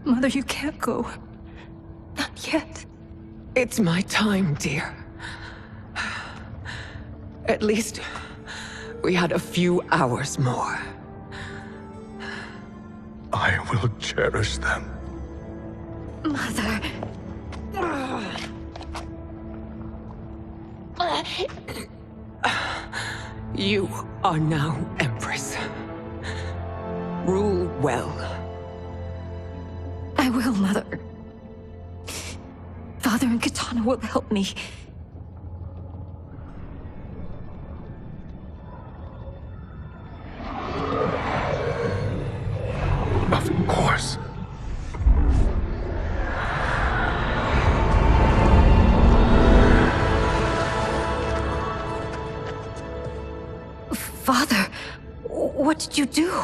Mother, you can't go. Not yet. It's my time, dear. At least, we had a few hours more. I will cherish them. Mother. You are now Empress. Rule well. I will, Mother. Father and Katana will help me. Of course. Father, what did you do?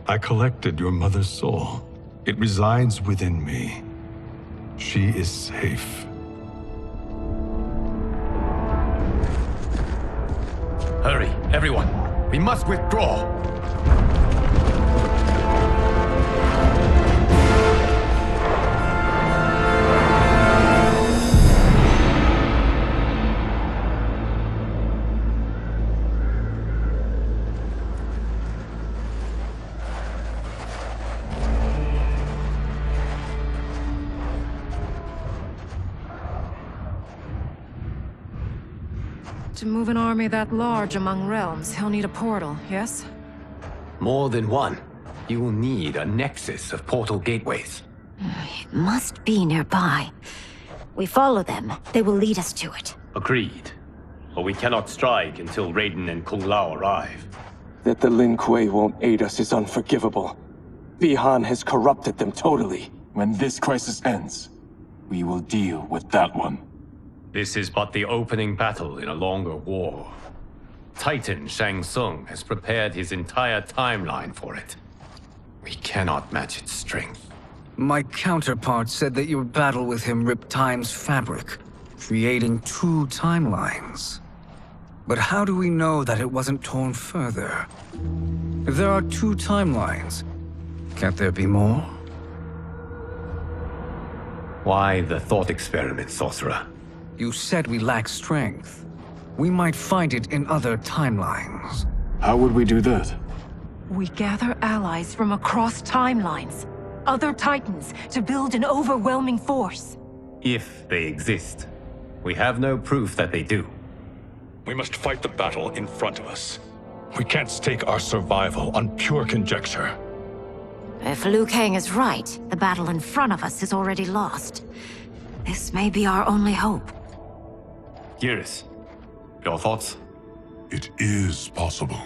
I collected your mother's soul. It resides within me. She is safe. Hurry, everyone. We must withdraw. To move an army that large among realms, he'll need a portal, yes? More than one. You will need a nexus of portal gateways. It must be nearby. We follow them, they will lead us to it. Agreed. But we cannot strike until Raiden and Kung Lao arrive. That the Lin Kuei won't aid us is unforgivable. Bihan has corrupted them totally. When this crisis ends, we will deal with that one. This is but the opening battle in a longer war. Titan Shang Tsung has prepared his entire timeline for it. We cannot match its strength. My counterpart said that your battle with him ripped time's fabric, creating two timelines. But how do we know that it wasn't torn further? If there are two timelines, can't there be more? Why the thought experiment, sorcerer? You said we lack strength. We might find it in other timelines. How would we do that? We gather allies from across timelines, other titans, to build an overwhelming force. If they exist. We have no proof that they do. We must fight the battle in front of us. We can't stake our survival on pure conjecture. If Liu Kang is right, the battle in front of us is already lost. This may be our only hope. Geras, your thoughts? It is possible.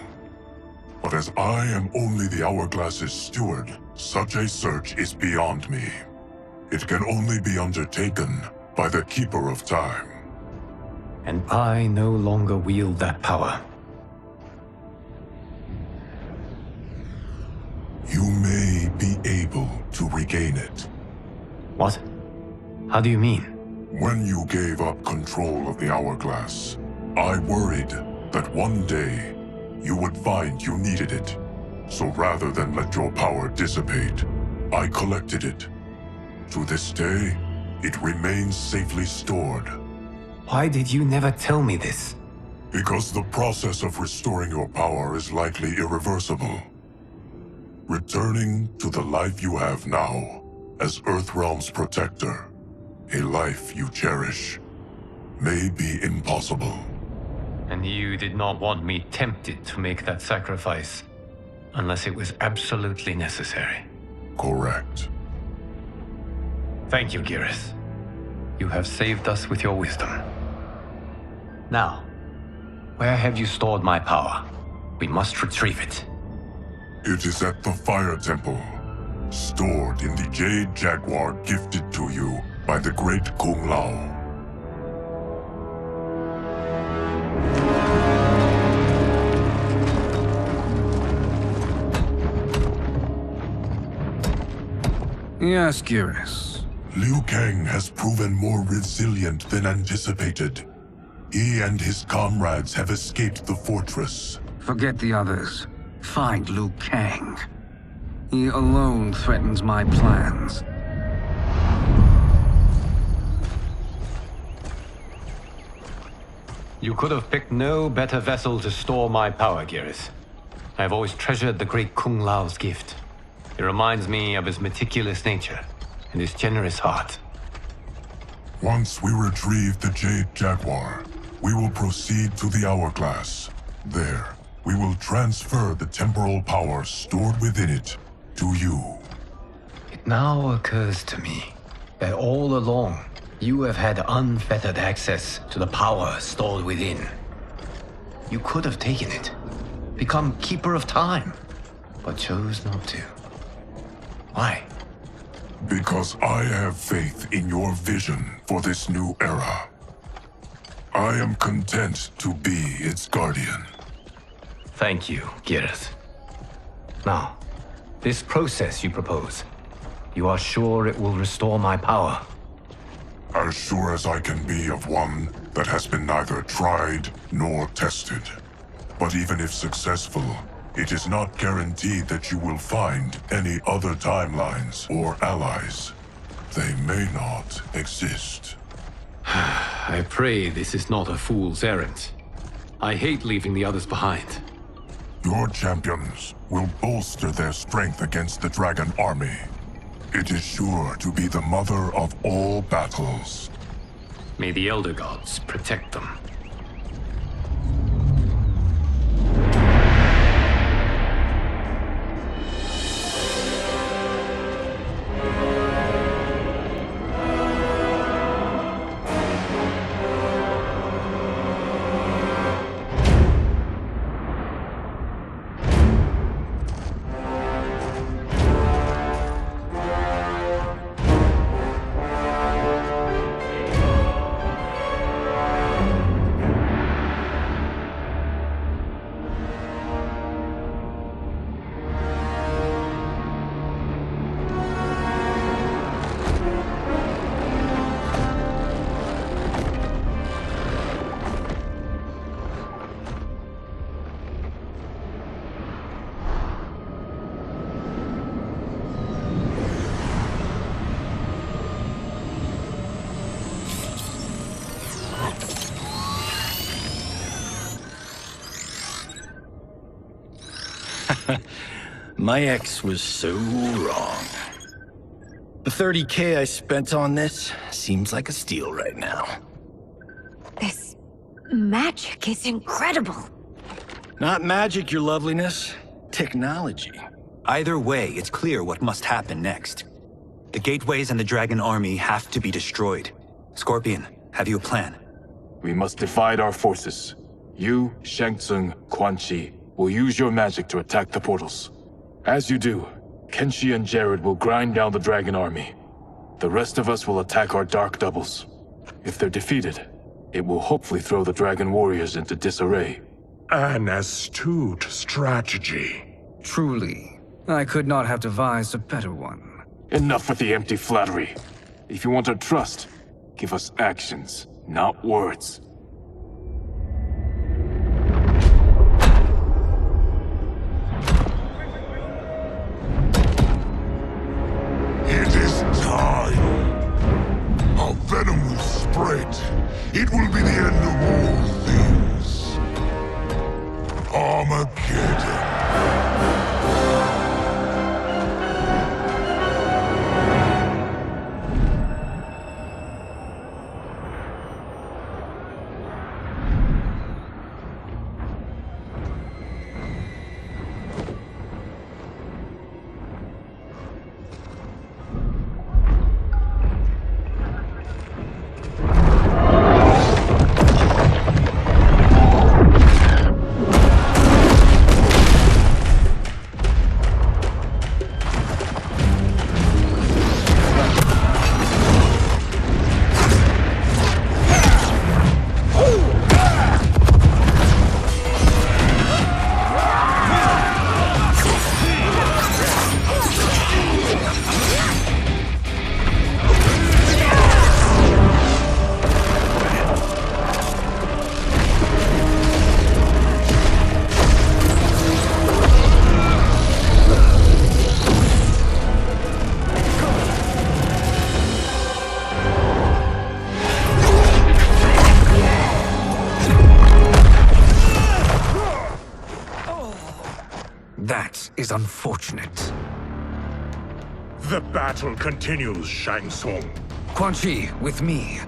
But as I am only the Hourglass's steward, such a search is beyond me. It can only be undertaken by the Keeper of Time. And I no longer wield that power. You may be able to regain it. What? How do you mean? When you gave up control of the Hourglass, I worried that one day you would find you needed it. So rather than let your power dissipate, I collected it. To this day, it remains safely stored. Why did you never tell me this? Because the process of restoring your power is likely irreversible. Returning to the life you have now, as Earthrealm's protector, a life you cherish, may be impossible. And you did not want me tempted to make that sacrifice, unless it was absolutely necessary. Correct. Thank you, Geras. You have saved us with your wisdom. Now, where have you stored my power? We must retrieve it. It is at the Fire Temple, stored in the Jade Jaguar gifted to you by the great Kung Lao. Yes, Geras. Liu Kang has proven more resilient than anticipated. He and his comrades have escaped the fortress. Forget the others. Find Liu Kang. He alone threatens my plans. You could have picked no better vessel to store my power, Geras. I have always treasured the great Kung Lao's gift. It reminds me of his meticulous nature and his generous heart. Once we retrieve the Jade Jaguar, we will proceed to the Hourglass. There, we will transfer the temporal power stored within it to you. It now occurs to me that all along, you have had unfettered access to the power stored within. You could have taken it, become Keeper of Time, but chose not to. Why? Because I have faith in your vision for this new era. I am content to be its guardian. Thank you, Geras. Now, this process you propose, you are sure it will restore my power? As sure as I can be of one that has been neither tried nor tested. But even if successful, it is not guaranteed that you will find any other timelines or allies. They may not exist. I pray this is not a fool's errand. I hate leaving the others behind. Your champions will bolster their strength against the Dragon Army. It is sure to be the mother of all battles. May the Elder Gods protect them. My ex was so wrong. The 30K I spent on this seems like a steal right now. This magic is incredible. Not magic, your loveliness. Technology. Either way, it's clear what must happen next. The gateways and the Dragon Army have to be destroyed. Scorpion, have you a plan? We must divide our forces. You, Shang Tsung, Quan Chi will use your magic to attack the portals. As you do, Kenshi and Jared will grind down the Dragon Army. The rest of us will attack our dark doubles. If they're defeated, it will hopefully throw the Dragon Warriors into disarray. An astute strategy. Truly, I could not have devised a better one. Enough with the empty flattery. If you want our trust, give us actions, not words. It is time. Our venom will spread. It will be the end of all things. Armageddon. is unfortunate. The battle continues, Shang Tsung. Quan Chi, with me.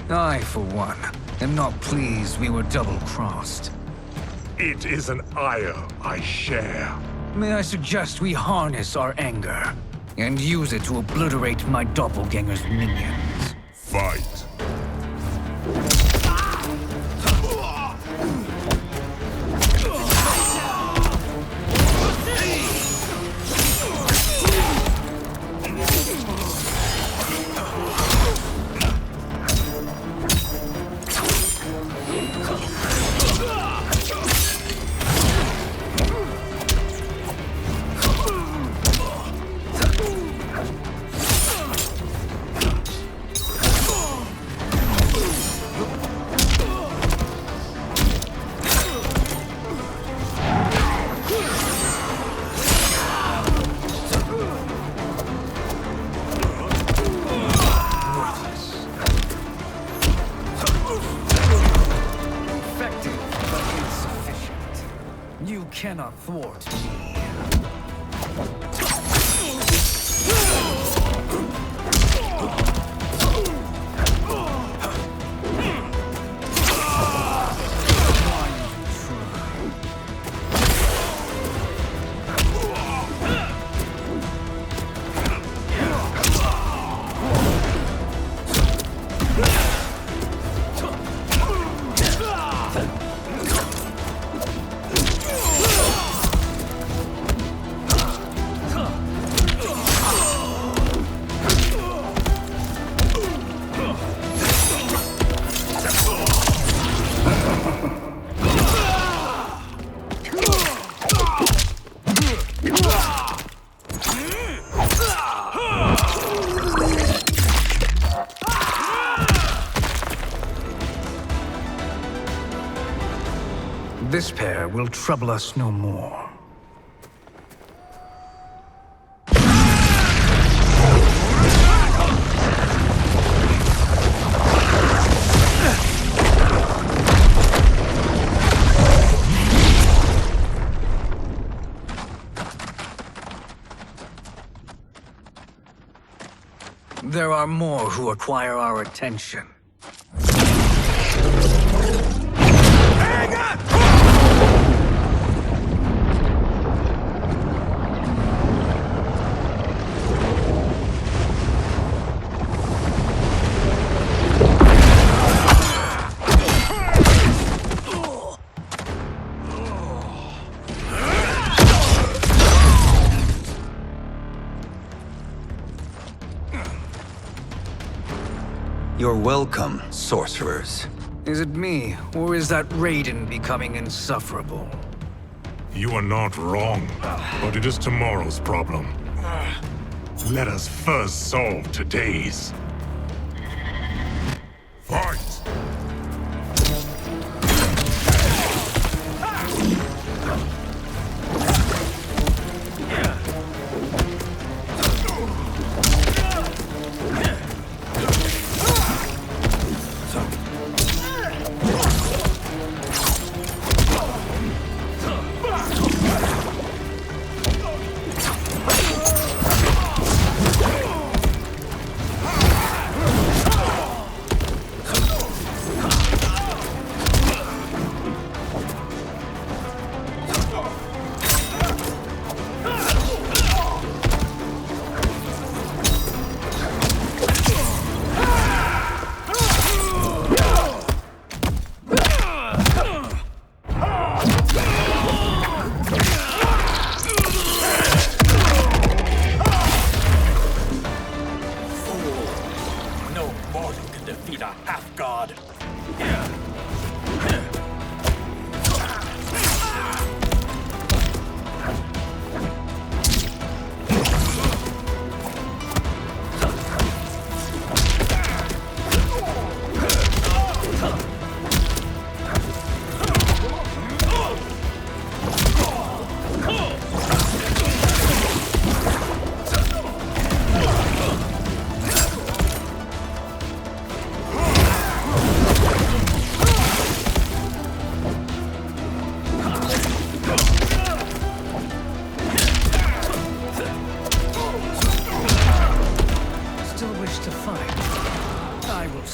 I, for one, am not pleased we were double-crossed. It is an ire I share. May I suggest we harness our anger and use it to obliterate my doppelganger's minions? Fight. Cannot thwart me. This pair will trouble us no more. There are more who acquire our attention. You're welcome, sorcerers. Is it me, or is that Raiden becoming insufferable? You are not wrong, but it is tomorrow's problem. Let us first solve today's. Fight!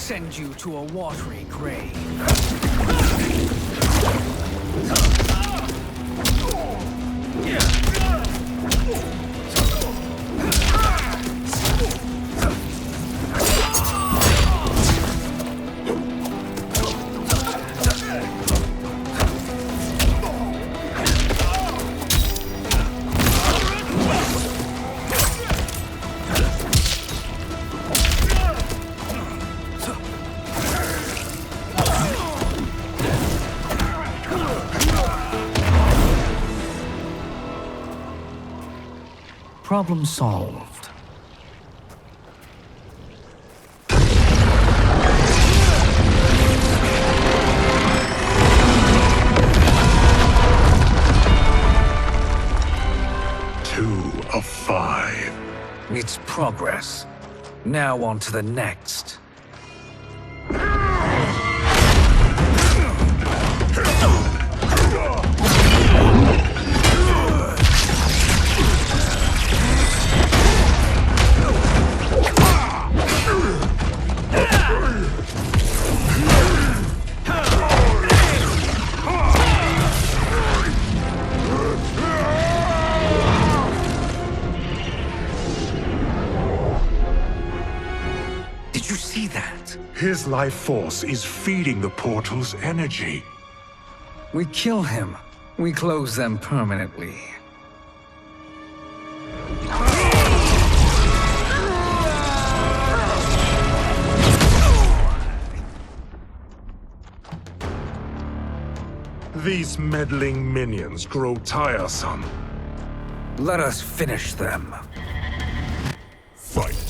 send you to a watery grave. Problem solved. Two of 5. It's progress. Now on to the next. Did you see that? His life force is feeding the portal's energy. We kill him. We close them permanently. These meddling minions grow tiresome. Let us finish them. Fight.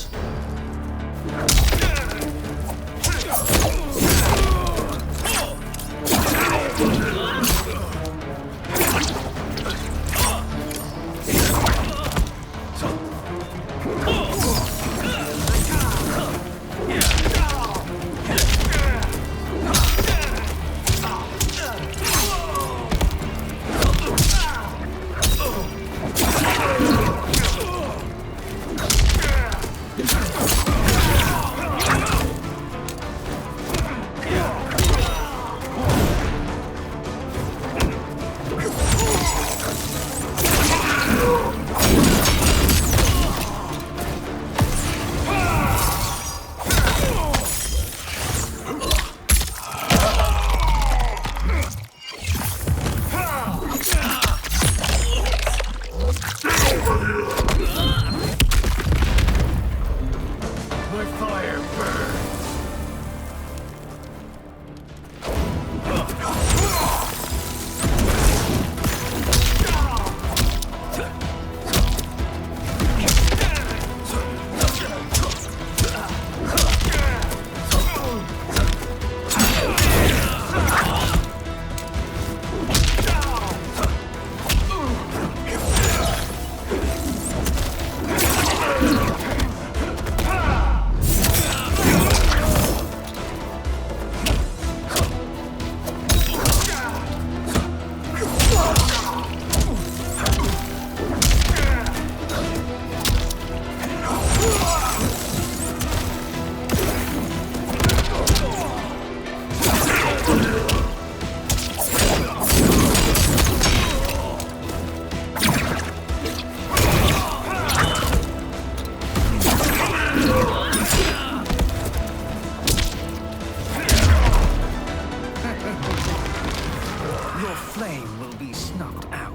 Flame will be snuffed out.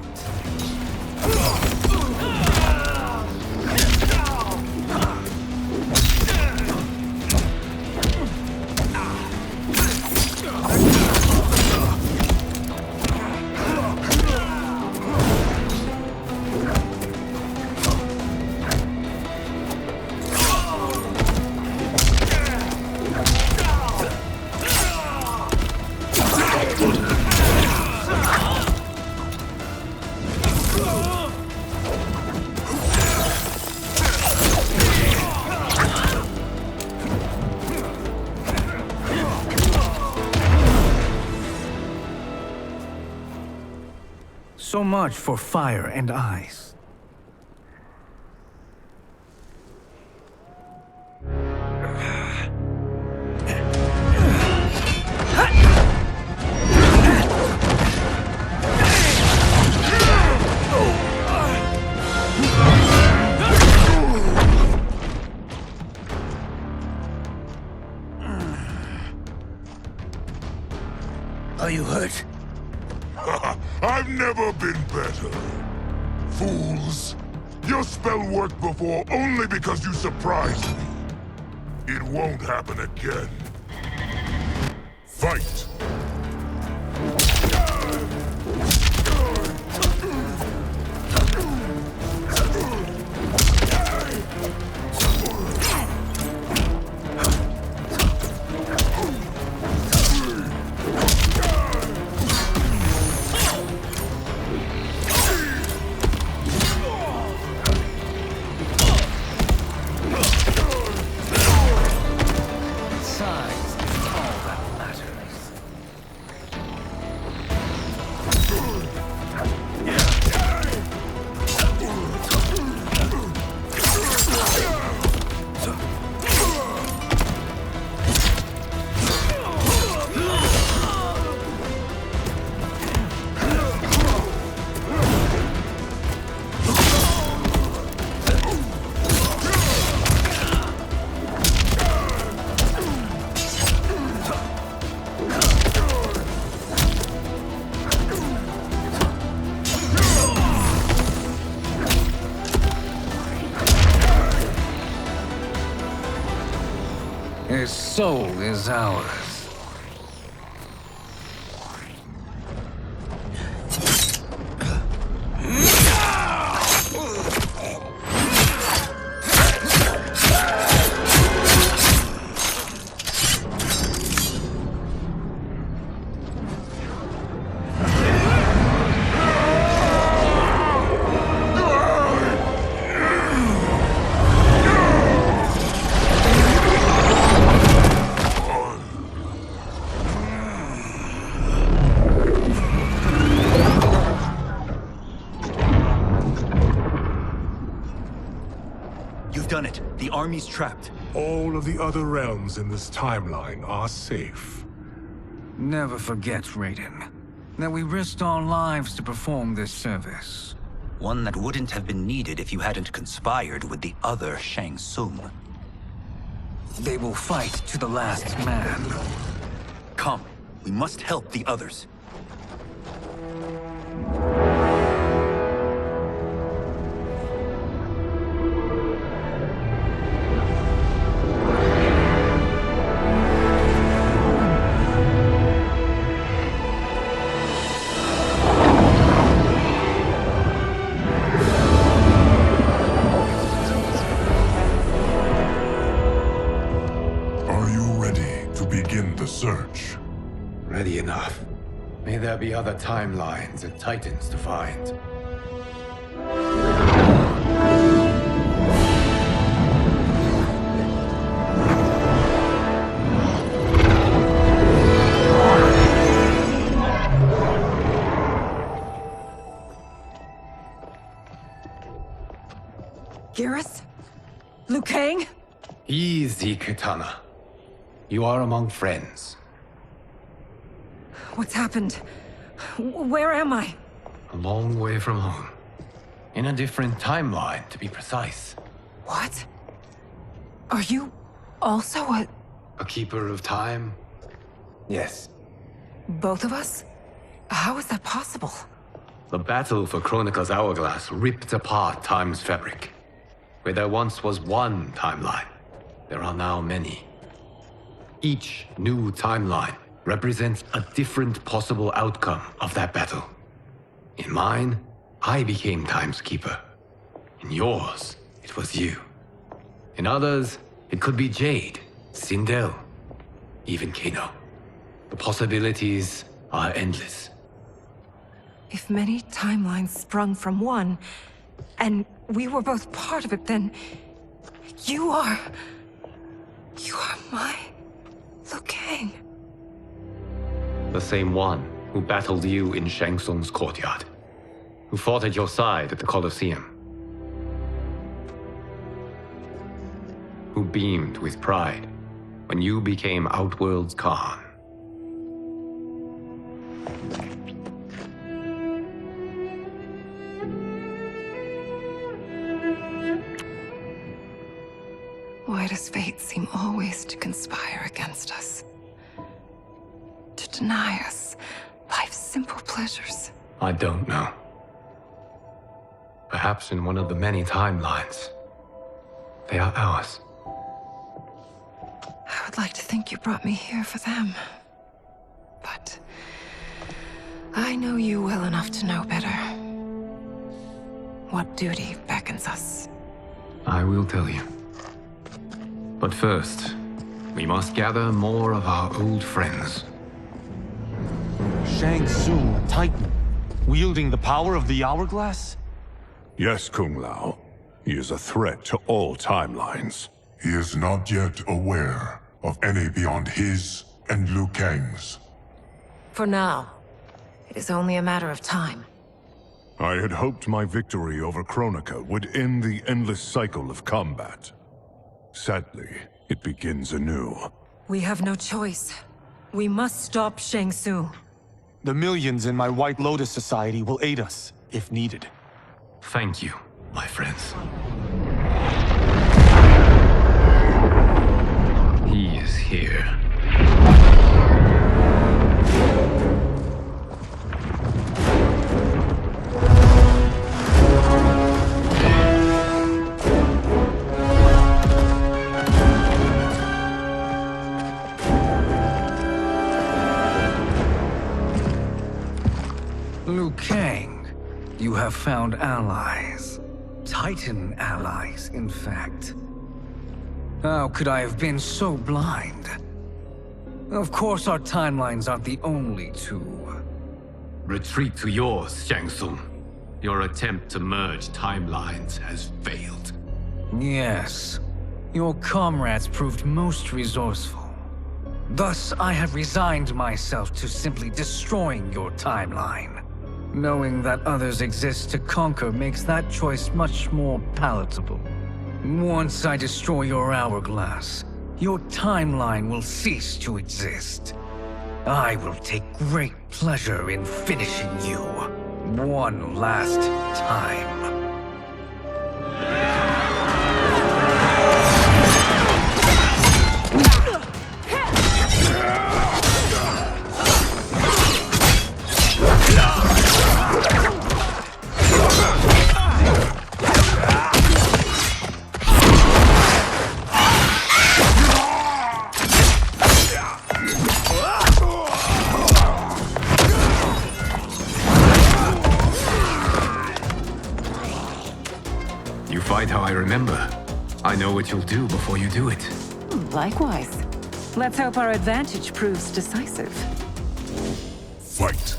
So much for fire and ice. Are you hurt? I've never been better. Fools! Your spell worked before only because you surprised me. It won't happen again. Fight! His soul is ours. Done it. The army's trapped. All of the other realms in this timeline are safe. Never forget, Raiden, that we risked our lives to perform this service. One that wouldn't have been needed if you hadn't conspired with the other Shang Tsung. They will fight to the last man. Come, we must help the others. Search. Ready enough. May there be other timelines and titans to find. Garrus? Liu Kang? Easy, Kitana. You are among friends. What's happened? Where am I? A long way from home. In a different timeline, to be precise. What? Are you also a keeper of time? Yes. Both of us? How is that possible? The battle for Chronica's hourglass ripped apart time's fabric. Where there once was one timeline, there are now many. Each new timeline represents a different possible outcome of that battle. In mine, I became Time's Keeper. In yours, it was you. In others, it could be Jade, Sindel, even Kano. The possibilities are endless. If many timelines sprung from one, and we were both part of it, then you are my Liu Kang. The same one who battled you in Shang Tsung's courtyard. Who fought at your side at the Colosseum. Who beamed with pride when you became Outworld's Khan. Why does fate seem always to conspire against us? To deny us life's simple pleasures? I don't know. Perhaps in one of the many timelines, they are ours. I would like to think you brought me here for them. But I know you well enough to know better. What duty beckons us? I will tell you. But first, we must gather more of our old friends. Shang Tsung, a Titan, wielding the power of the Hourglass? Yes, Kung Lao. He is a threat to all timelines. He is not yet aware of any beyond his and Liu Kang's. For now, it is only a matter of time. I had hoped my victory over Kronika would end the endless cycle of combat. Sadly, it begins anew. We have no choice. We must stop Shang Tsung. The millions in my White Lotus Society will aid us, if needed. Thank you, my friends. He is here. Liu Kang, you have found allies. Titan allies, in fact. How could I have been so blind? Of course our timelines aren't the only two. Retreat to yours, Shang Tsung. Your attempt to merge timelines has failed. Yes. Your comrades proved most resourceful. Thus, I have resigned myself to simply destroying your timeline. Knowing that others exist to conquer makes that choice much more palatable. Once I destroy your hourglass, your timeline will cease to exist. I will take great pleasure in finishing you one last time. How I remember. I know what you'll do before you do it. Likewise. Let's hope our advantage proves decisive. Fight!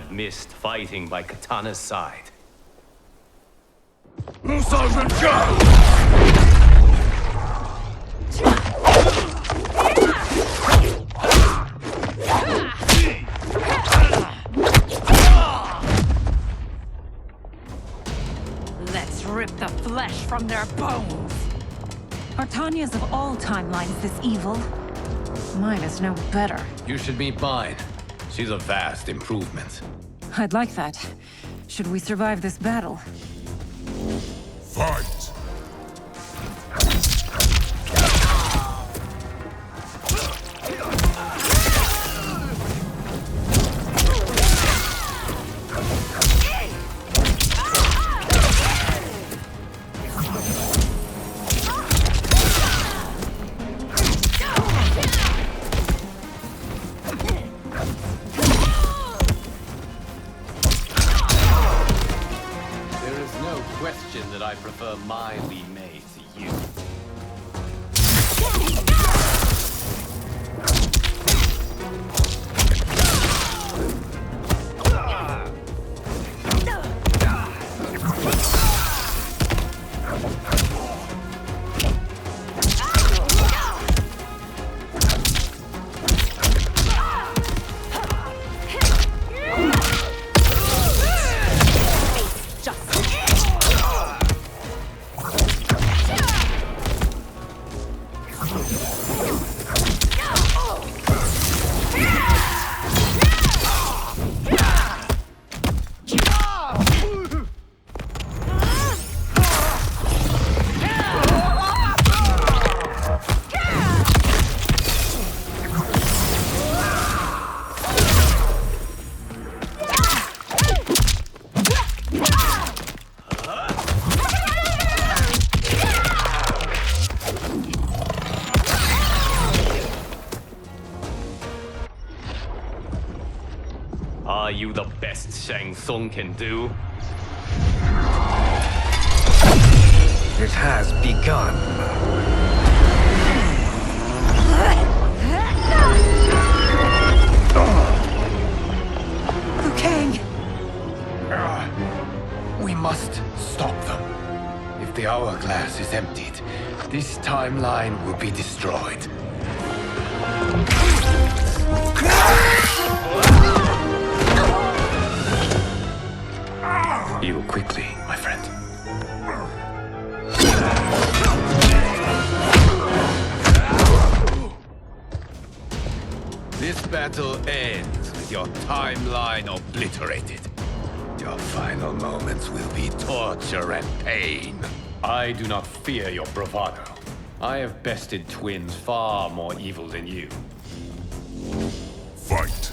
Missed fighting by Katana's side. Let's rip the flesh from their bones. Are Tanya's of all timelines this evil? Mine is no better. You should meet mine. She's a vast improvement. I'd like that. Should we survive this battle? Fight! question that I prefer mine be made to you. Are you the best Shang Tsung can do? It has begun. Liu Kang! We must stop them. If the hourglass is emptied, this timeline will be destroyed. Heal quickly, my friend. This battle ends with your timeline obliterated. Your final moments will be torture and pain. I do not fear your bravado. I have bested twins far more evil than you. Fight.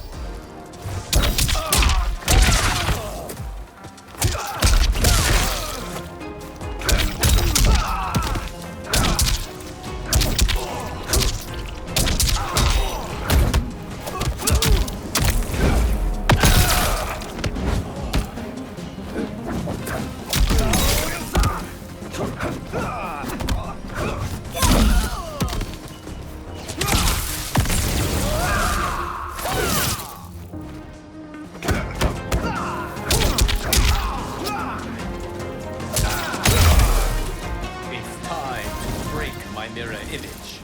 Mirror image.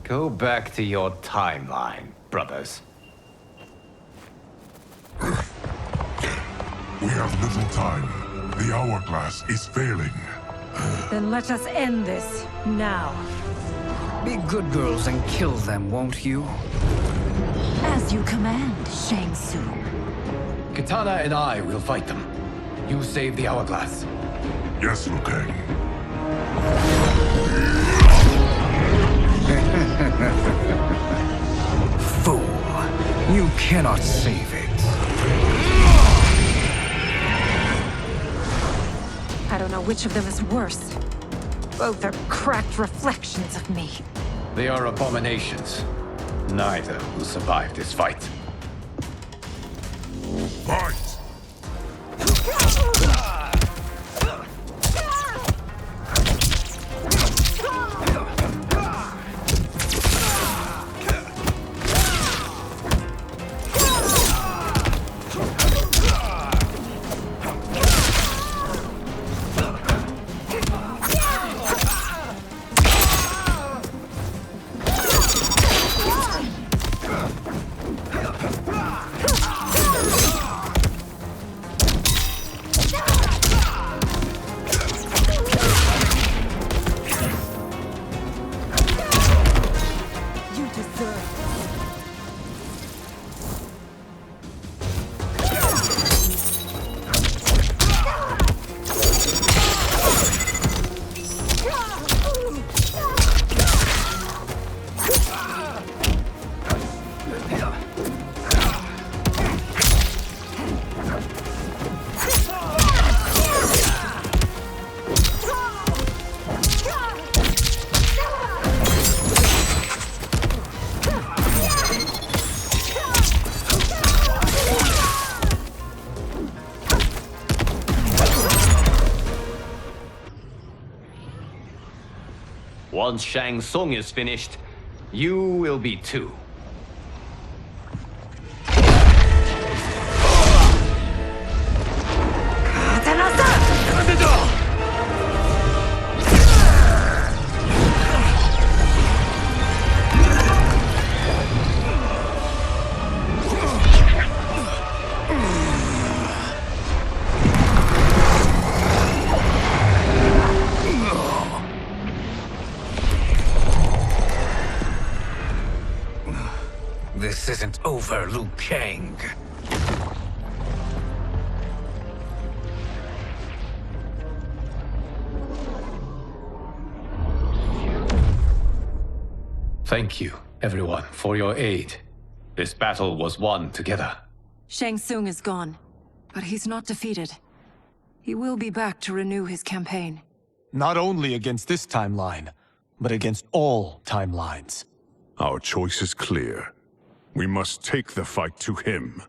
Go back to your timeline, brothers. We have little time. The hourglass is failing. Then let us end this, now. Be good girls and kill them, won't you? As you command, Shang Tsung. Katana and I will fight them. You save the hourglass. Yes, Liu Kang. Fool. You cannot save it. I don't know which of them is worse. Both are cracked reflections of me. They are abominations. Neither will survive this fight. Fight! Once Shang Tsung is finished, you will be too. This isn't over, Liu Kang. Thank you, everyone, for your aid. This battle was won together. Shang Tsung is gone, but he's not defeated. He will be back to renew his campaign. Not only against this timeline, but against all timelines. Our choice is clear. We must take the fight to him.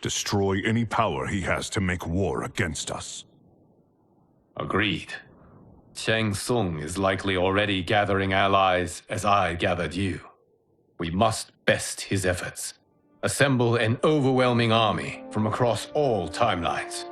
Destroy any power he has to make war against us. Agreed. Shang Tsung is likely already gathering allies as I gathered you. We must best his efforts. Assemble an overwhelming army from across all timelines.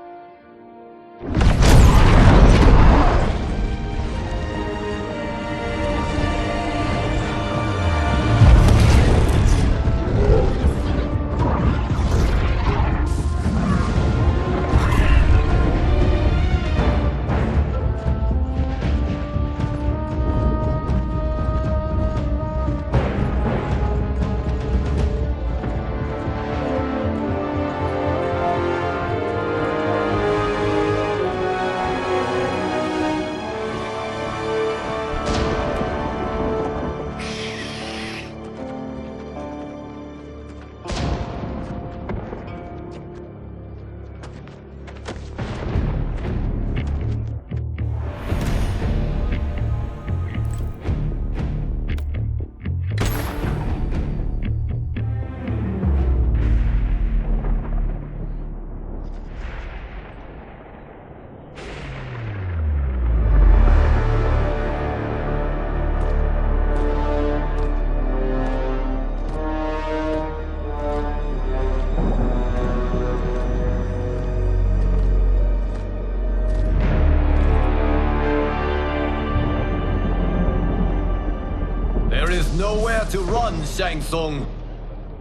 There is nowhere to run, Shang Tsung.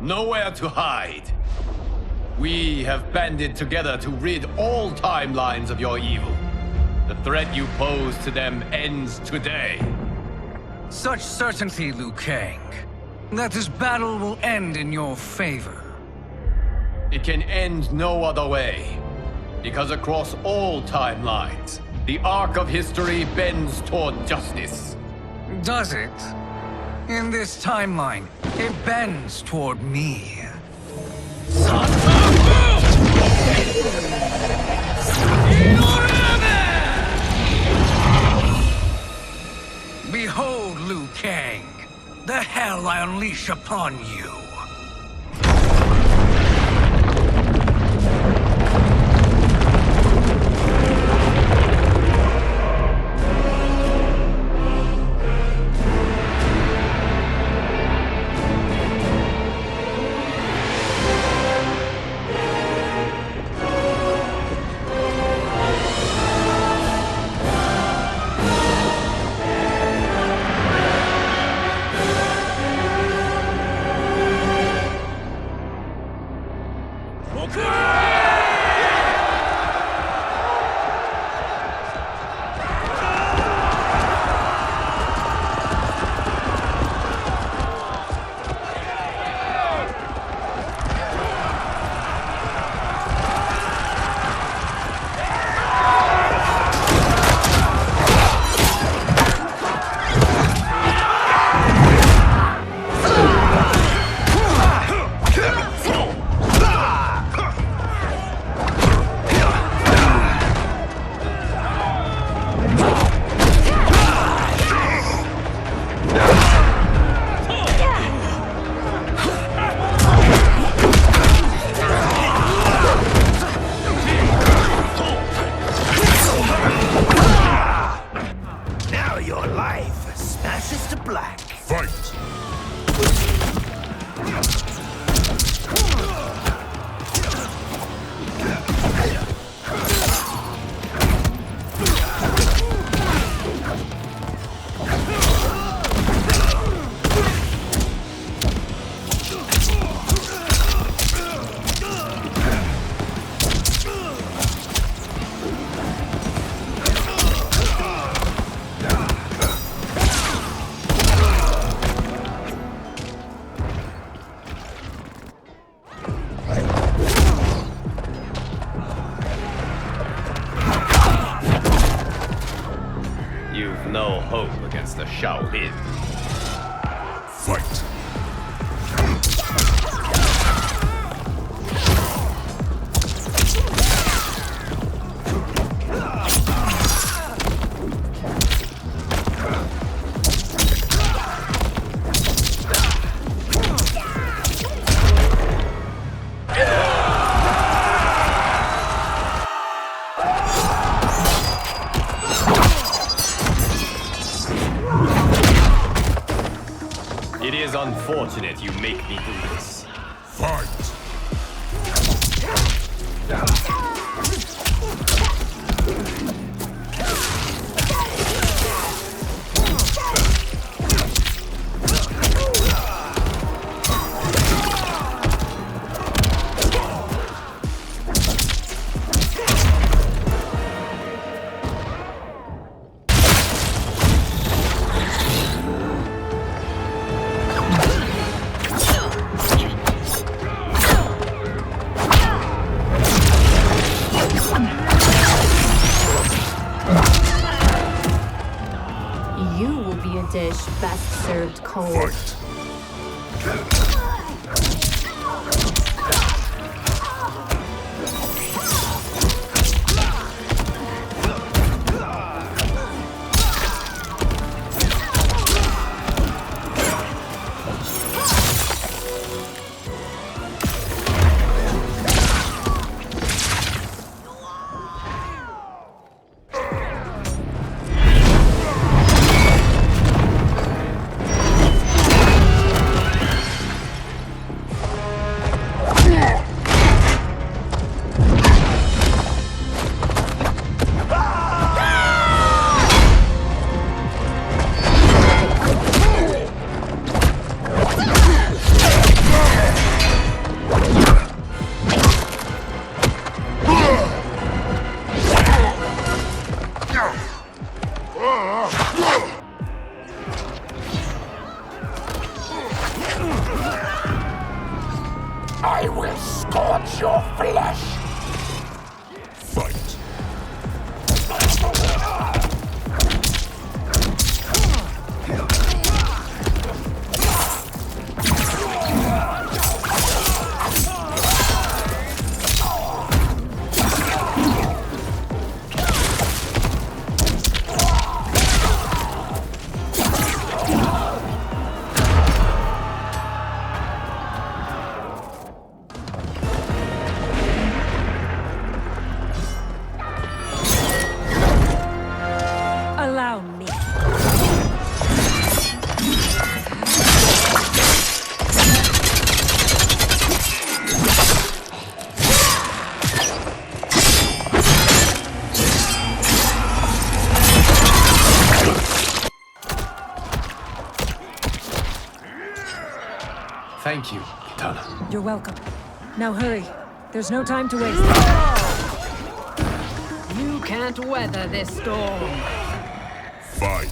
Nowhere to hide. We have banded together to rid all timelines of your evil. The threat you pose to them ends today. Such certainty, Liu Kang, that this battle will end in your favor. It can end no other way. Because across all timelines, the arc of history bends toward justice. Does it? In this timeline, it bends toward me. Behold, Liu Kang, the hell I unleash upon you. no hope against the Shaolin. Fight. It is unfortunate you make me do this. Fight. You will be a dish best served cold. I will scorch your flesh. Fight. Allow me. Thank you, Kitana. You're welcome. Now hurry. There's no time to waste. You can't weather this storm. Fight.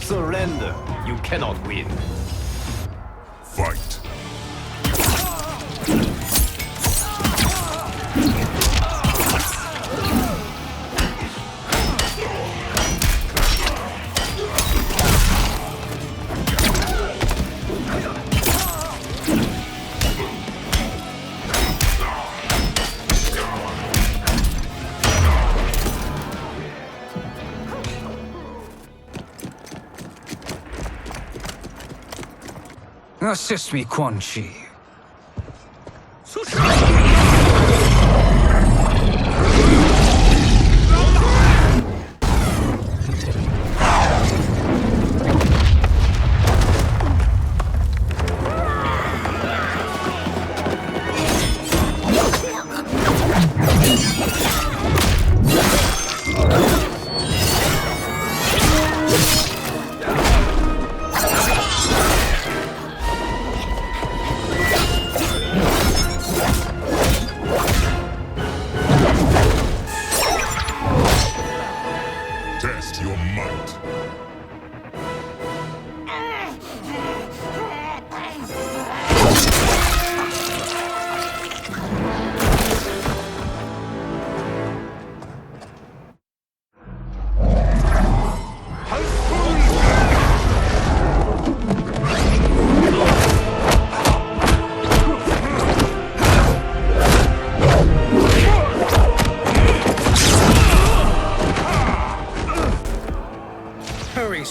Surrender. You cannot win. Fight. Assist me, Quan Chi.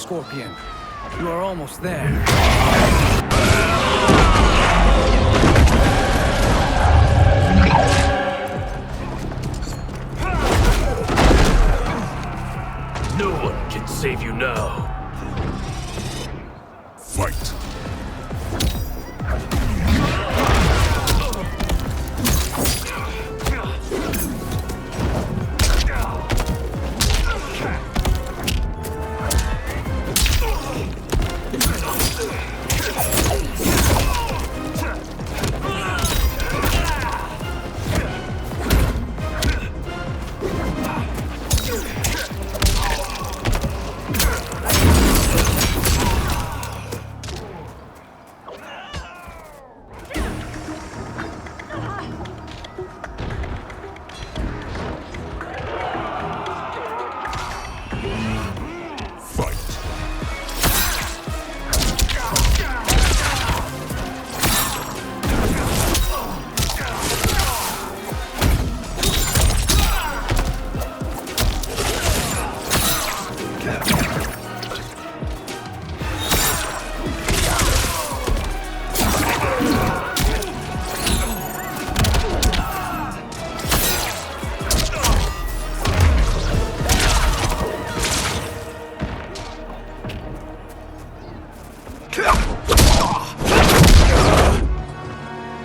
Scorpion. You are almost there. No one can save you now. Fight.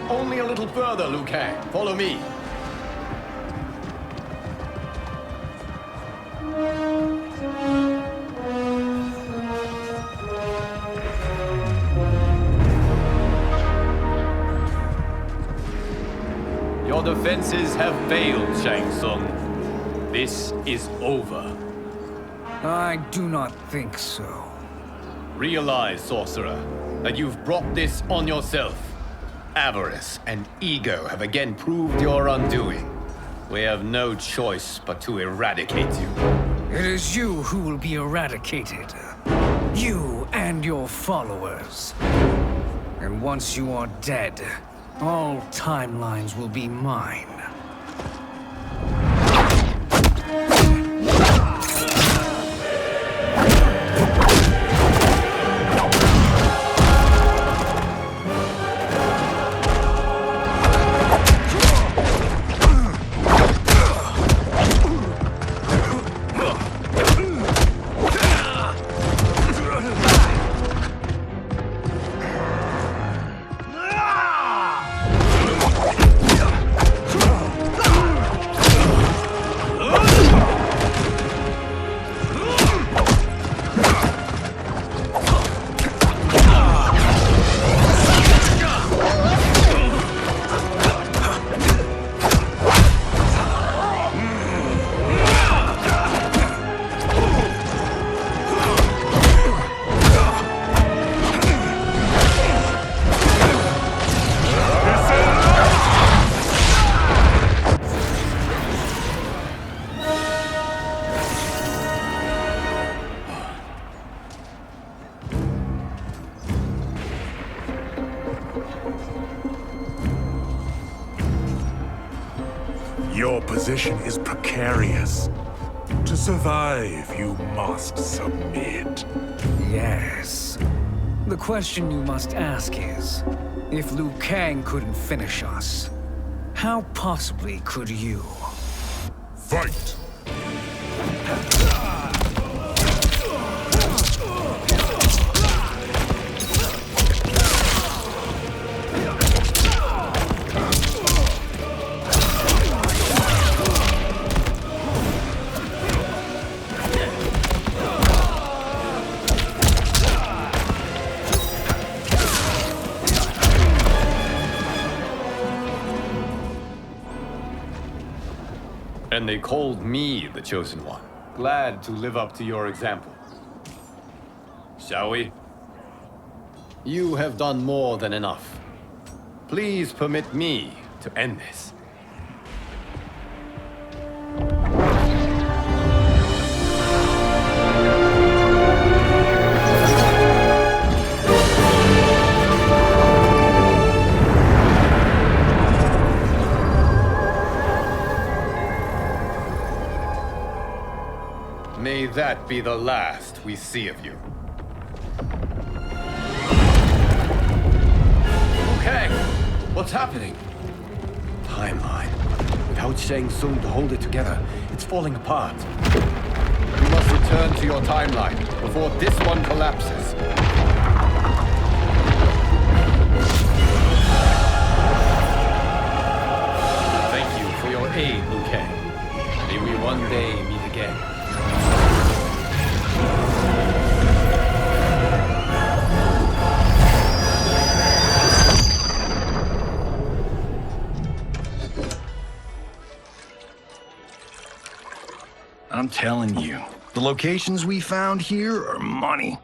Only a little further, Liu Kang. Follow me. Your defenses have failed, Shang Tsung. This is over. I do not think so. Realize, sorcerer, that you've brought this on yourself. Avarice and ego have again proved your undoing. We have no choice but to eradicate you. It is you who will be eradicated. You and your followers. And once you are dead, all timelines will be mine. Your position is precarious. To survive, you must submit. Yes. The question you must ask is, if Liu Kang couldn't finish us, how possibly could you? Fight! And they called me the Chosen One. Glad to live up to your example. Shall we? You have done more than enough. Please permit me to end this. May that be the last we see of you. Okay, what's happening? Timeline. Without Shang Tsung to hold it together, it's falling apart. You must return to your timeline before this one collapses. Thank you for your aid, Liu Kang. May we one day meet again. I'm telling you, the locations we found here are money.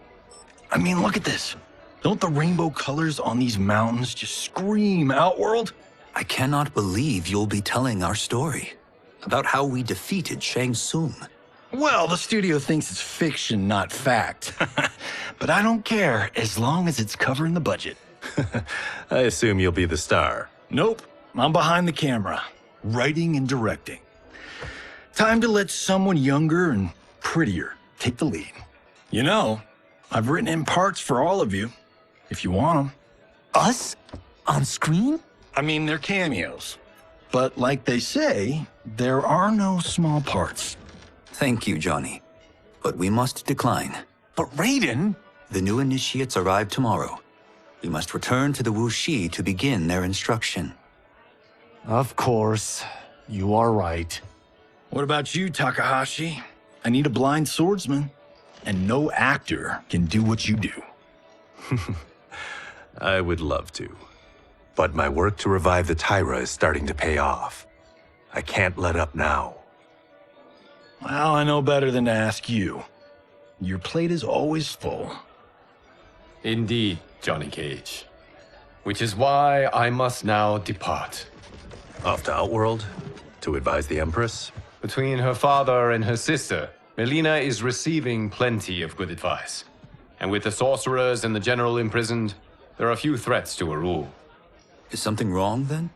I mean, look at this. Don't the rainbow colors on these mountains just scream Outworld? I cannot believe you'll be telling our story about how we defeated Shang Tsung. Well, the studio thinks it's fiction, not fact. But I don't care, as long as it's covering the budget. I assume you'll be the star. Nope, I'm behind the camera, writing and directing. Time to let someone younger and prettier take the lead. You know, I've written in parts for all of you, if you want them. Us? On screen? I mean, they're cameos. But like they say, there are no small parts. Thank you, Johnny. But we must decline. But Raiden? The new initiates arrive tomorrow. We must return to the Wuxi to begin their instruction. Of course. You are right. What about you, Takahashi? I need a blind swordsman, and no actor can do what you do. I would love to. But my work to revive the Tyra is starting to pay off. I can't let up now. Well, I know better than to ask you. Your plate is always full. Indeed, Johnny Cage. Which is why I must now depart. Off to Outworld? To advise the Empress? Between her father and her sister, Melina is receiving plenty of good advice. And with the sorcerers and the general imprisoned, there are few threats to her rule. Is something wrong, then?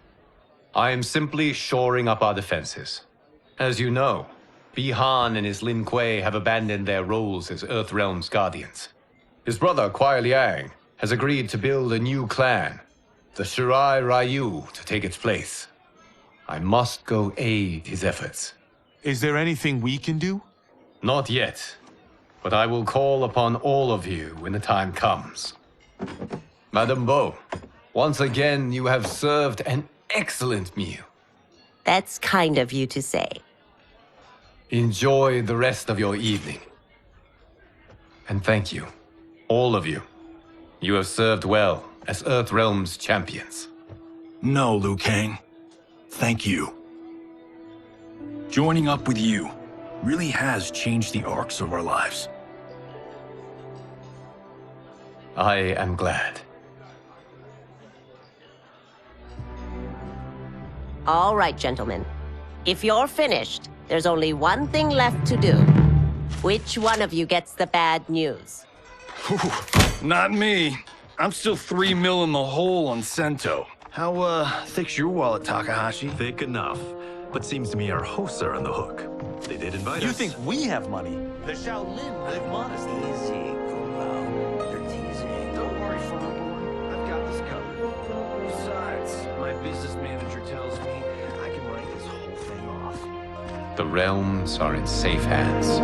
I am simply shoring up our defenses. As you know, Bi-Han and his Lin Kuei have abandoned their roles as Earthrealm's guardians. His brother, Kuai Liang, has agreed to build a new clan, the Shirai Ryu, to take its place. I must go aid his efforts. Is there anything we can do? Not yet, but I will call upon all of you when the time comes. Madame Bo, once again you have served an excellent meal. That's kind of you to say. Enjoy the rest of your evening. And thank you, all of you. You have served well as Earthrealm's champions. No, Liu Kang. Thank you. Joining up with you really has changed the arcs of our lives. I am glad. All right, gentlemen. If you're finished, there's only one thing left to do. Which one of you gets the bad news? Not me. I'm still 3 mil in the hole on Sento. How, thick's your wallet, Takahashi? Thick enough. But seems to me our hosts are on the hook. They did invite us. You think we have money? The Shaolin live modestly. Easy, Kumao. You're teasing. Don't worry, Farboy. I've got this covered. Besides, my business manager tells me I can write this whole thing off. The realms are in safe hands.